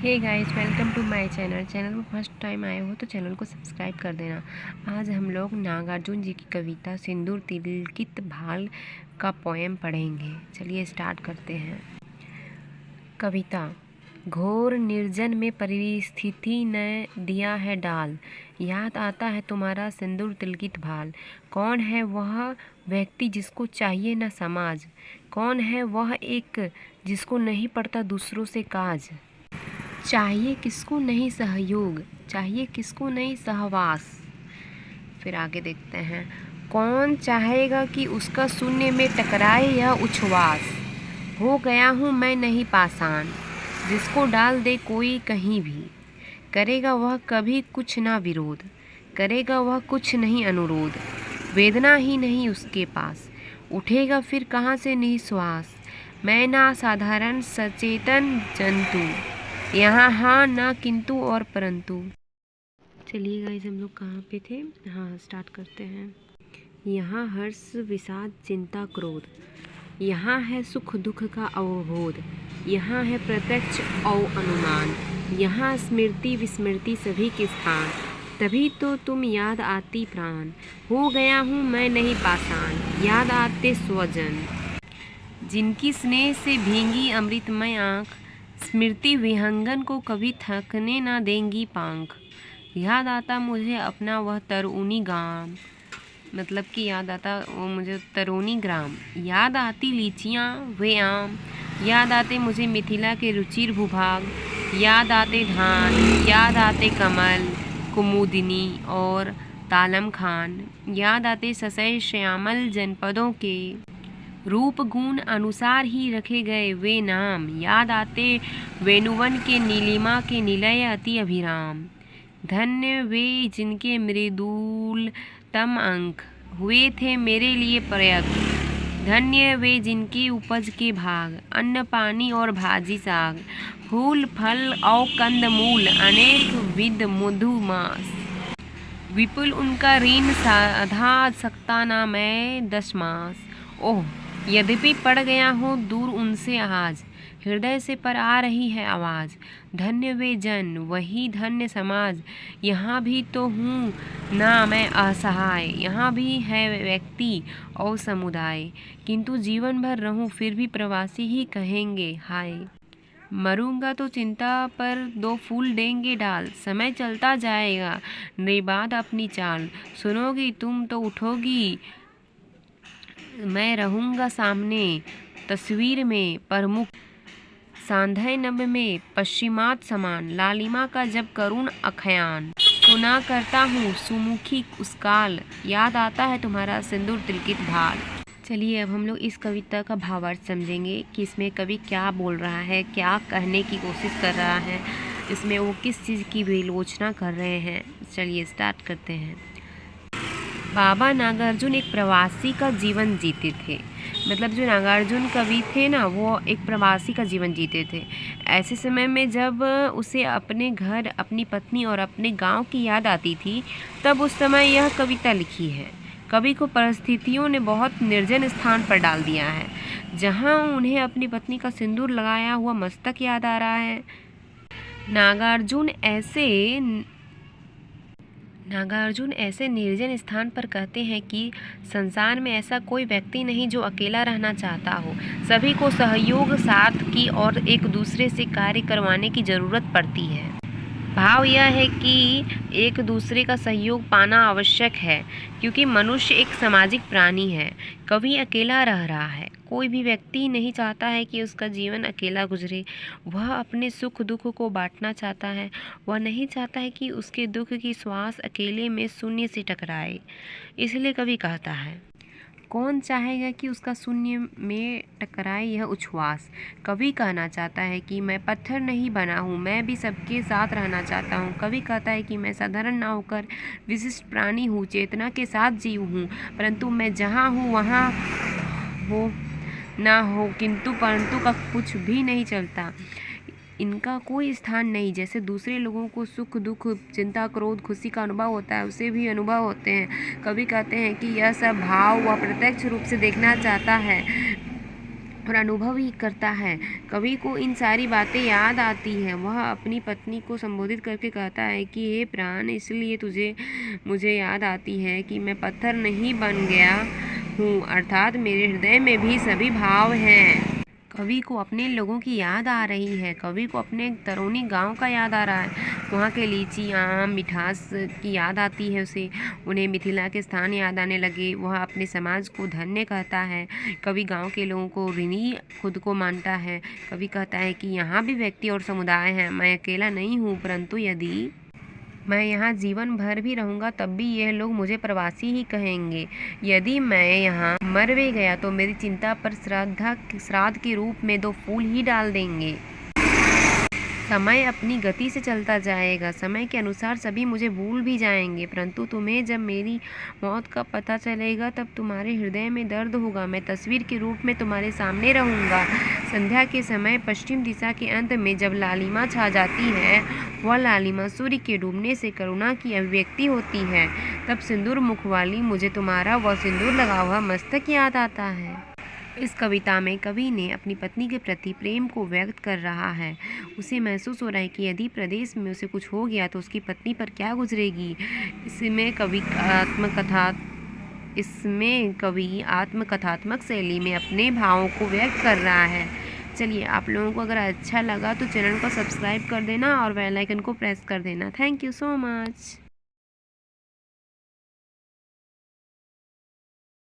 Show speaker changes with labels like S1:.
S1: Hey guys, welcome to my channel में first time आए हो तो चैनल को सब्सक्राइब कर देना। आज हम लोग नागार्जुन जी की कविता सिंदूर तिलकित भाल का पोएम पढ़ेंगे। चलिए स्टार्ट करते हैं। कविता। घोर निर्जन में परिस्थिति ने दिया है डाल, याद आता है तुम्हारा सिंदूर तिलकित भाल। कौन है वह व्यक्ति जिसको चाहिए न समाज, कौन है वह एक जिसको नहीं पड़ता दूसरों से काज। चाहिए किसको नहीं सहयोग, चाहिए किसको नहीं सहवास। फिर आगे देखते हैं। कौन चाहेगा कि उसका शून्य में टकराए यह उच्छ्वास। हो गया हूँ मैं नहीं पाषाण, जिसको डाल दे कोई कहीं भी। करेगा वह कभी कुछ ना विरोध, करेगा वह कुछ नहीं अनुरोध। वेदना ही नहीं उसके पास, उठेगा फिर कहाँ से निश्वास। मैं ना साधारण सचेतन जंतु, यहाँ हाँ ना किंतु और परंतु। चलिए गाइस, हम लोग कहाँ पे थे? हाँ, स्टार्ट करते हैं। यहाँ हर्ष विषाद चिंता क्रोध, यहाँ है सुख दुख का अवबोध। यहाँ है प्रत्यक्ष और अनुमान, यहाँ स्मृति विस्मृति सभी के स्थान। तभी तो तुम याद आती प्राण, हो गया हूँ मैं नहीं पाषाण। याद आते स्वजन, जिनकी स्नेह से भींगी अमृतमय आँख। स्मृति विहंगन को कभी थकने ना देंगी पांख। याद आता मुझे अपना वह तरूणी गांव, मतलब कि याद आता वो मुझे तरूणी ग्राम। याद आती लीचियाँ वे आम, याद आते मुझे मिथिला के रुचिर भूभाग। याद आते धान, याद आते कमल कुमुदिनी और तालम खान। याद आते ससय श्यामल जनपदों के, रूप गुण अनुसार ही रखे गए वे नाम। याद आते वेणुवन के नीलिमा के निलय अति अभिराम। धन्य वे जिनके मृदुलतम अंक हुए थे मेरे लिए प्रयत्न। धन्य वे जिनकी उपज के भाग, अन्न पानी और भाजी साग। फूल फल और कंदमूल अनेक विध मधुमास। विपुल उनका ऋण साधा सकता ना मैं 10 मास। ओह यद्यपि पड़ गया हो दूर उनसे आज, हृदय से पर आ रही है आवाज़। धन्य वे जन वही धन्य समाज, यहाँ भी तो हूँ ना मैं असहाय। यहाँ भी है व्यक्ति और समुदाय, किंतु जीवन भर रहूँ फिर भी प्रवासी ही कहेंगे हाय। मरूंगा तो चिंता पर 2 फूल देंगे डाल। समय चलता जाएगा निर्बाध अपनी चाल, सुनोगी तुम तो उठोगी। मैं रहूँगा सामने तस्वीर में प्रमुख, सांध्य नभ में पश्चिमात समान। लालिमा का जब करुण अखयान, सुना करता हूँ सुमुखी उस काल। याद आता है तुम्हारा सिंदूर तिलकित भाल। चलिए अब हम लोग इस कविता का भावार्थ समझेंगे कि इसमें कवि क्या बोल रहा है, क्या कहने की कोशिश कर रहा है, इसमें वो किस चीज़ की विलोचना कर रहे हैं। चलिए स्टार्ट करते हैं। बाबा नागार्जुन एक प्रवासी का जीवन जीते थे। मतलब जो नागार्जुन कवि थे ना, वो एक प्रवासी का जीवन जीते थे। ऐसे समय में जब उसे अपने घर, अपनी पत्नी और अपने गांव की याद आती थी, तब उस समय यह कविता लिखी है। कवि को परिस्थितियों ने बहुत निर्जन स्थान पर डाल दिया है, जहां उन्हें अपनी पत्नी का सिंदूर लगाया हुआ मस्तक याद आ रहा है। नागार्जुन ऐसे निर्जन स्थान पर कहते हैं कि संसार में ऐसा कोई व्यक्ति नहीं जो अकेला रहना चाहता हो। सभी को सहयोग, साथ की और एक दूसरे से कार्य करवाने की ज़रूरत पड़ती है। भाव यह है कि एक दूसरे का सहयोग पाना आवश्यक है, क्योंकि मनुष्य एक सामाजिक प्राणी है। कभी अकेला रह रहा है। कोई भी व्यक्ति नहीं चाहता है कि उसका जीवन अकेला गुजरे। वह अपने सुख दुख को बांटना चाहता है। वह नहीं चाहता है कि उसके दुख की श्वास अकेले में शून्य से टकराए। इसलिए कवि कहता है, कौन चाहेगा कि उसका शून्य में टकराए यह उच्छ्वास। कवि कहना चाहता है कि मैं पत्थर नहीं बना हूँ, मैं भी सबके साथ रहना चाहता हूँ। कवि कहता है कि मैं साधारण ना होकर विशिष्ट प्राणी हूँ, चेतना के साथ जीव हूँ, परंतु मैं जहाँ हूँ वहाँ हो ना हो किंतु परंतु का कुछ भी नहीं चलता। इनका कोई स्थान नहीं। जैसे दूसरे लोगों को सुख दुख चिंता क्रोध खुशी का अनुभव होता है, उसे भी अनुभव होते हैं। कवि कहते हैं कि यह सब भाव वह प्रत्यक्ष रूप से देखना चाहता है। और अनुभव ही करता है। कवि को इन सारी बातें याद आती हैं। वह अपनी पत्नी को संबोधित करके कहता है कि हे प्राण, इसलिए मुझे याद आती है कि मैं पत्थर नहीं बन गया हूँ, अर्थात मेरे हृदय में भी सभी भाव हैं। कवि को अपने लोगों की याद आ रही है। कवि को अपने तरोनी गांव का याद आ रहा है। वहाँ के लीची, आम, मिठास की याद आती है उसे। उन्हें मिथिला के स्थान याद आने लगे। वह अपने समाज को धन्य कहता है। कवि गांव के लोगों को ऋणी खुद को मानता है। कवि कहता है कि यहाँ भी व्यक्ति और समुदाय हैं। मैं अकेला नहीं हूँ, परंतु यदि मैं यहाँ जीवन भर भी रहूँगा तब भी यह लोग मुझे प्रवासी ही कहेंगे। यदि मैं यहाँ मर भी गया तो मेरी चिंता पर श्राद्ध के रूप में 2 फूल ही डाल देंगे। समय अपनी गति से चलता जाएगा। समय के अनुसार सभी मुझे भूल भी जाएंगे, परंतु तुम्हें जब मेरी मौत का पता चलेगा तब तुम्हारे हृदय में दर्द होगा। मैं तस्वीर के रूप में तुम्हारे सामने रहूँगा। संध्या के समय पश्चिम दिशा के अंत में जब लालिमा छा जाती है, वह लालिमा सूर्य के डूबने से करुणा की अभिव्यक्ति होती है। तब सिंदूर मुख वाली मुझे तुम्हारा वह सिंदूर लगा हुआ मस्तक याद आता है। इस कविता में कवि ने अपनी पत्नी के प्रति प्रेम को व्यक्त कर रहा है। उसे महसूस हो रहा है कि यदि प्रदेश में उसे कुछ हो गया तो उसकी पत्नी पर क्या गुजरेगी। इसमें कवि आत्मकथात्मक शैली में अपने भावों को व्यक्त कर रहा है। चलिए, आप लोगों को अगर अच्छा लगा तो चैनल को सब्सक्राइब कर देना और बेल आइकन को प्रेस कर देना। Thank you so much.